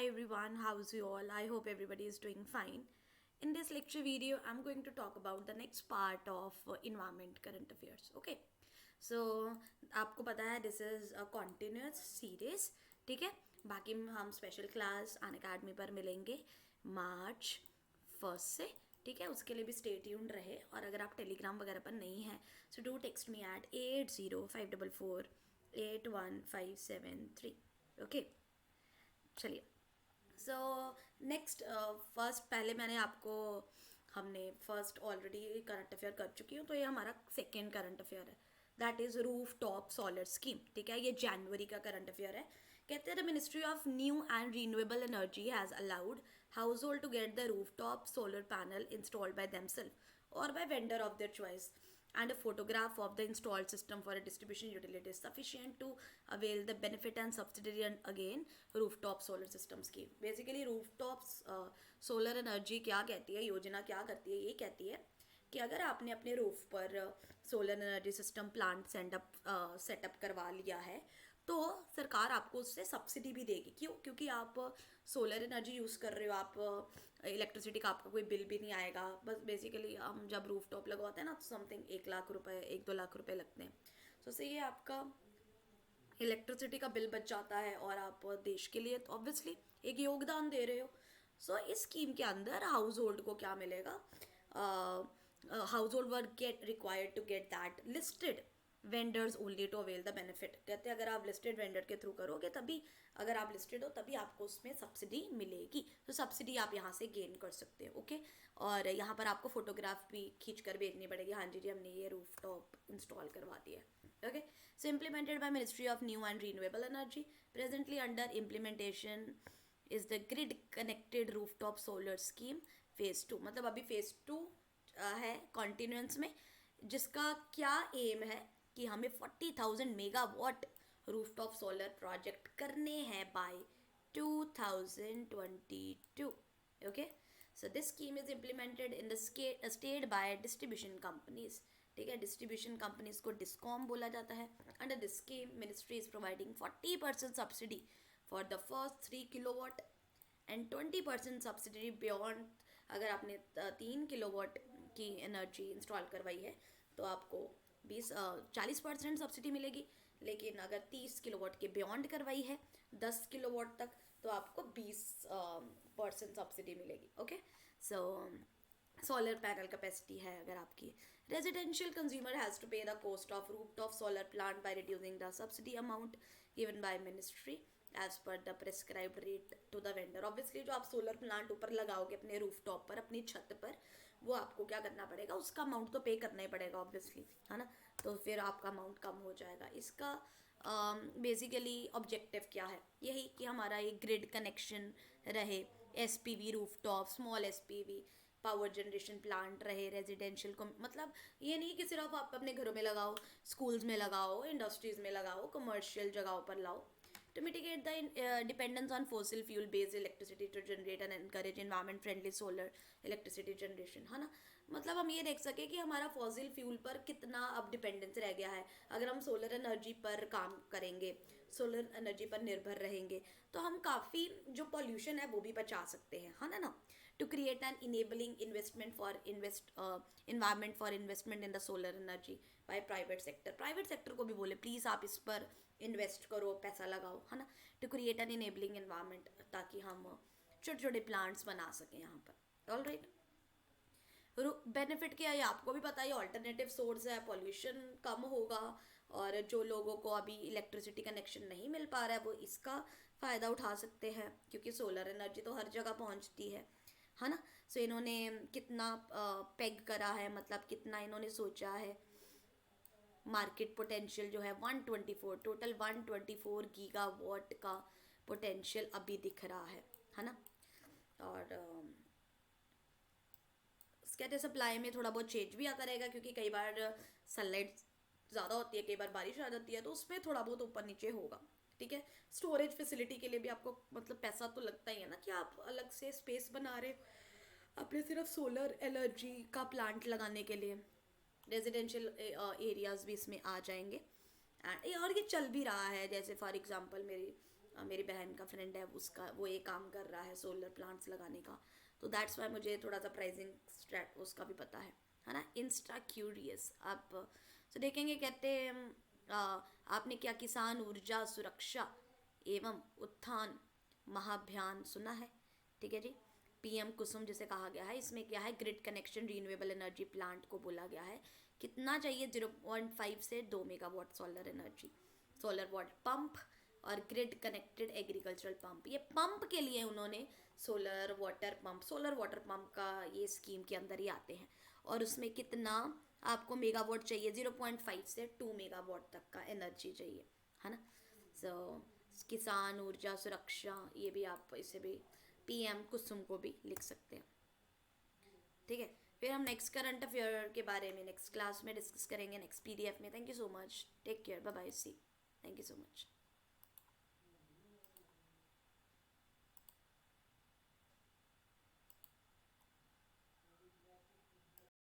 Hi everyone, how's you all? I hope everybody is doing fine. In this lecture video, I'm going to talk about the next part of environment current affairs. Okay, so आपको पता है this is a continuous series. ठीक है, बाकी हम special class अन academy पर मिलेंगे मार्च 1 से. ठीक है, उसके लिए भी स्टे ट्यून्ड रहे. और अगर आप टेलीग्राम वगैरह पर नहीं हैं so do text me at 8054481573. Okay, चलिए. सो नेक्स्ट फर्स्ट, पहले मैंने आपको हमने फर्स्ट ऑलरेडी करंट अफेयर कर चुकी हूँ, तो ये हमारा सेकेंड करंट अफेयर है. That is roof top solar scheme. ठीक है, ये जनवरी का करंट अफेयर है. कहते हैं the ministry of new and renewable energy has allowed household to get the rooftop solar panel installed by themselves और by vendor of their choice and a photograph of the installed system for a distribution utility is sufficient to avail the benefit and subsidy. And again, rooftop solar system scheme. Basically rooftop solar energy क्या कहती है, योजना क्या करती है, ये कहती है कि अगर आपने अपने रूफ पर solar energy system plant setup करवा लिया है तो सरकार आपको उससे सब्सिडी भी देगी. क्यों? क्योंकि आप सोलर एनर्जी यूज़ कर रहे हो, आप इलेक्ट्रिसिटी का आपका कोई बिल भी नहीं आएगा. बस बेसिकली हम जब रूफ टॉप लगवाते हैं ना तो समथिंग 1 लाख रुपए 1-2 लाख रुपए लगते हैं. तो उससे ये आपका इलेक्ट्रिसिटी का बिल बच जाता है और आप देश के लिए तो ऑब्वियसली एक योगदान दे रहे हो. सो इस स्कीम के अंदर हाउस होल्ड को क्या मिलेगा? Household were get required to get that listed vendors only to avail the benefit. कहते हैं अगर आप लिस्टेड वेंडर के थ्रू करोगे तभी, अगर आप लिस्टेड हो तभी आपको उसमें सब्सिडी मिलेगी. तो सब्सिडी आप यहाँ से गेन कर सकते हो. ओके, और यहाँ पर आपको फोटोग्राफ भी खींच कर भेजनी पड़ेगी. हाँ जी हमने ये रूफ टॉप इंस्टॉल करवा दिया है. Okay, so implemented by Ministry of New and Renewable Energy. Presently under implementation is the grid connected rooftop solar scheme phase 2. मतलब अभी phase 2 है कॉन्टिन्यूंस में, जिसका क्या एम है कि हमें 40,000 मेगावाट रूफटॉप सोलर प्रोजेक्ट करने हैं by 2022. Okay, so this scheme is implemented in the state by distribution companies. ठीक है, डिस्ट्रीब्यूशन कंपनीज को डिस्कॉम बोला जाता है. Under this scheme ministry is providing 40% subsidy for the first 3 kilowatt and 20% subsidy beyond. अगर आपने 3 किलोवाट की energy install करवाई है तो आपको 40% सब्सिडी मिलेगी. लेकिन अगर 30 किलोवाट के बियॉन्ड करवाई है 10 किलोवाट तक तो आपको 20% सब्सिडी मिलेगी. Okay, so solar panel capacity है अगर आपकी. Residential consumer has to pay the cost of rooftop solar plant by reducing the subsidy amount given by ministry as per the prescribed rate to the vendor. Obviously जो आप solar plant ऊपर लगाओगे अपने rooftop पर, अपनी छत पर, वो आपको क्या करना पड़ेगा, उसका अमाउंट तो पे करना ही पड़ेगा ऑब्वियसली, है ना. तो फिर आपका अमाउंट कम हो जाएगा. इसका बेसिकली ऑब्जेक्टिव क्या है? यही कि हमारा एक ग्रिड कनेक्शन रहे, SPV rooftop, small SPV power generation plant रहे रेजिडेंशियल को. मतलब ये नहीं कि सिर्फ आप अपने घरों में लगाओ, स्कूल्स में लगाओ, इंडस्ट्रीज़ में लगाओ, कमर्शियल जगहों पर लाओ. To mitigate the dependence on fossil fuel based electricity to generate and encourage environment friendly solar electricity generation, है ना. मतलब हम ये देख सके कि हमारा फॉसिल फ्यूल पर कितना अब डिपेंडेंस रह गया है. अगर हम सोलर एनर्जी पर काम करेंगे, सोलर एनर्जी पर निर्भर रहेंगे तो हम काफ़ी जो पॉल्यूशन है वो भी बचा सकते हैं, है ना. To create an enabling investment for environment for investment in the solar energy by private sector. Private sector को भी बोले प्लीज़ आप इस पर इन्वेस्ट करो, पैसा लगाओ, है ना. To create an enabling environment, ताकि हम छोटे छोटे प्लांट्स बना सकें यहाँ पर. ऑल राइट, बेनिफिट क्या है आपको भी पता है, ऑल्टरनेटिव सोर्स है, पॉल्यूशन कम होगा. और जो लोगों को अभी इलेक्ट्रिसिटी कनेक्शन नहीं मिल पा रहा है वो इसका फ़ायदा उठा सकते हैं, क्योंकि सोलर एनर्जी तो हर जगह पहुँचती है ना. सो इन्होंने कितना पेग करा है, मतलब कितना इन्होंने सोचा है. मार्केट पोटेंशियल जो है 124, टोटल 124 गीगावाट का पोटेंशियल अभी दिख रहा है ना. और कहते सप्लाई में थोड़ा बहुत चेंज भी आता रहेगा, क्योंकि कई बार सनलाइट ज़्यादा होती है, कई बार बारिश आ जाती है, तो उसमें थोड़ा बहुत ऊपर नीचे होगा. ठीक है, स्टोरेज फैसिलिटी के लिए भी आपको मतलब पैसा तो लगता ही है ना, कि आप अलग से स्पेस बना रहे हो अपने सिर्फ सोलर एनर्जी का प्लांट लगाने के लिए. रेजिडेंशियल एरियाज़ भी इसमें आ जाएंगे. और ये चल भी रहा है. जैसे फॉर एग्जांपल मेरी मेरी बहन का फ्रेंड है, उसका वो ये काम कर रहा है सोलर प्लांट्स लगाने का, तो दैट्स वाई मुझे थोड़ा सा प्राइसिंग स्ट्रैट उसका भी पता है ना। इंस्टा क्यूरियस आप तो देखेंगे, कहते हैं आपने क्या किसान ऊर्जा सुरक्षा एवं उत्थान महाअभियान सुना है? ठीक है जी, पीएम कुसुम जिसे कहा गया है, इसमें क्या है, grid connection renewable energy plant को बोला गया है। कितना चाहिए? 0.5 से 2 megawatt solar energy, solar water pump और ग्रिड कनेक्टेड एग्रीकल्चरल पंप। ये पंप के लिए उन्होंने सोलर वाटर पंप का ये स्कीम के अंदर ही आते हैं। और उसमें कितना आपको मेगावाट चाहिए? 0.5 से 2 मेगावाट तक का एनर्जी चाहिए, है ना। सो किसान ऊर्जा सुरक्षा, ये भी आप इसे भी पीएम कुसुम को भी लिख सकते हैं। ठीक है, फिर हम नेक्स्ट करंट अफेयर के बारे में नेक्स्ट क्लास में डिस्कस करेंगे, नेक्स्ट पीडीएफ में। Thank you so much, take care, bye bye, see, thank you so much.